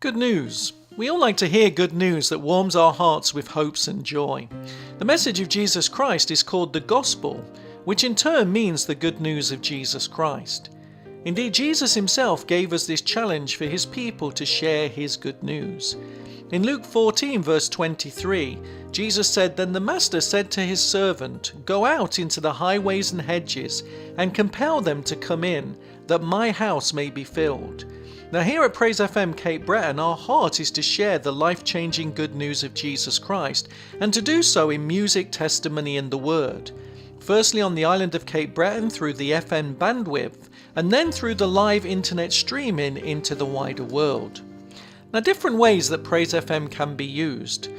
Good news. We all like to hear good news that warms our hearts with hopes and joy. The message of Jesus Christ is called the gospel, which in turn means the good news of Jesus Christ. Indeed, Jesus himself gave us this challenge for his people to share his good news. In Luke 14 verse 23, Jesus said, "Then the master said to his servant, 'Go out into the highways and hedges, and compel them to come in, that my house may be filled.'" Now here at PraiseFM Cape Breton, our heart is to share the life-changing good news of Jesus Christ, and to do so in music, testimony and the word. Firstly on the island of Cape Breton through the FM bandwidth, and then through the live internet streaming into the wider world. Now, different ways that PraiseFM can be used.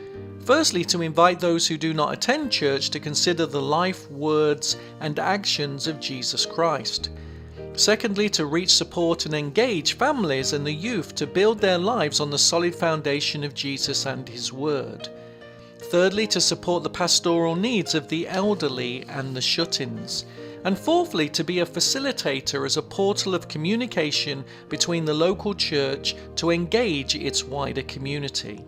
Firstly, to invite those who do not attend church to consider the life, words and actions of Jesus Christ. Secondly, to reach, support and engage families and the youth to build their lives on the solid foundation of Jesus and his word. Thirdly, to support the pastoral needs of the elderly and the shut-ins. And fourthly, to be a facilitator as a portal of communication between the local church to engage its wider community.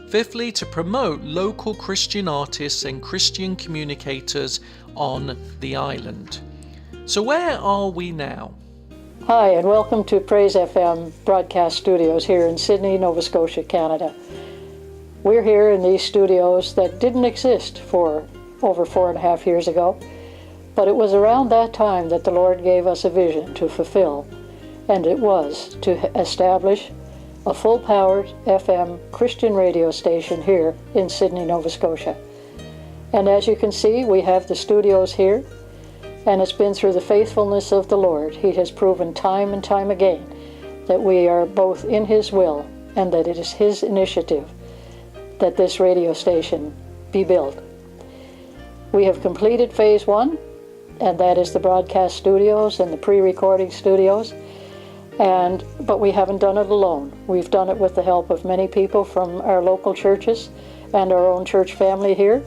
Fifthly, to promote local Christian artists and Christian communicators on the island. So where are we now? Hi, and welcome to PraiseFM broadcast studios here in Sydney, Nova Scotia, Canada. We're here in these studios that didn't exist for over 4.5 years ago, but it was around that time that the Lord gave us a vision to fulfill, and it was to establish a full-powered FM Christian radio station here in Sydney, Nova Scotia. And as you can see, we have the studios here, and it's been through the faithfulness of the Lord. He has proven time and time again that we are both in his will and that it is his initiative that this radio station be built. We have completed phase 1, and that is the broadcast studios and the pre-recording studios. But we haven't done it alone. We've done it with the help of many people from our local churches and our own church family here.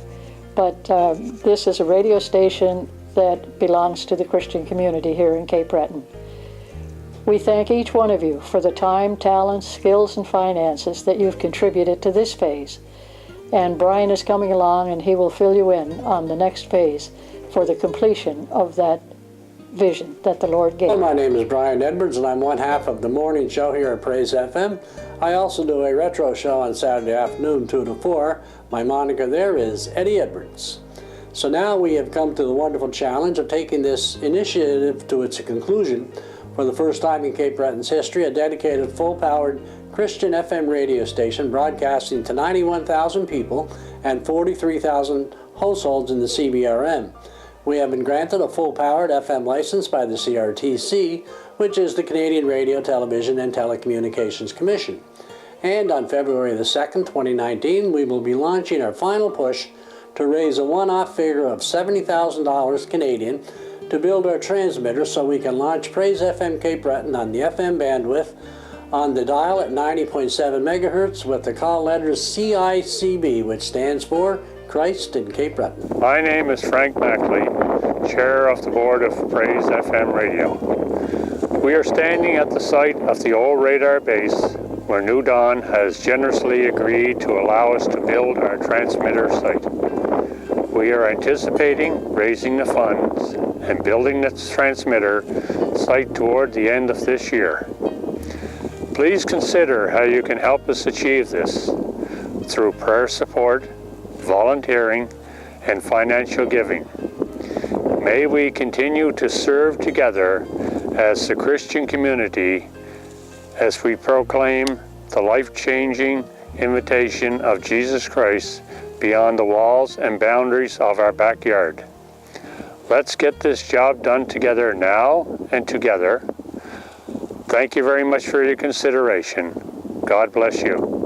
But this is a radio station that belongs to the Christian community here in Cape Breton. We thank each one of you for the time, talents, skills, and finances that you've contributed to this phase. And Brian is coming along, and he will fill you in on the next phase for the completion of that vision that the Lord gave. Well, my name is Brian Edwards, and I'm one half of the morning show here at PraiseFM. I also do a retro show on Saturday afternoon, 2 to 4. My moniker there is Eddie Edwards. So now we have come to the wonderful challenge of taking this initiative to its conclusion. For the first time in Cape Breton's history, a dedicated, full-powered Christian FM radio station broadcasting to 91,000 people and 43,000 households in the CBRN. We have been granted a full-powered FM license by the CRTC, which is the Canadian Radio, Television and Telecommunications Commission. And on February the 2nd, 2019, we will be launching our final push to raise a one-off figure of $70,000 Canadian to build our transmitter so we can launch PraiseFM Cape Breton on the FM bandwidth on the dial at 90.7 megahertz with the call letters CICB, which stands for Christ in Cape Breton. My name is Frank Begley, Chair of the Board of PraiseFM Radio. We are standing at the site of the old radar base where New Dawn has generously agreed to allow us to build our transmitter site. We are anticipating raising the funds and building the transmitter site toward the end of this year. Please consider how you can help us achieve this through prayer support, volunteering, and financial giving. May we continue to serve together as the Christian community as we proclaim the life-changing invitation of Jesus Christ beyond the walls and boundaries of our backyard. Let's get this job done together now and together. Thank you very much for your consideration. God bless you.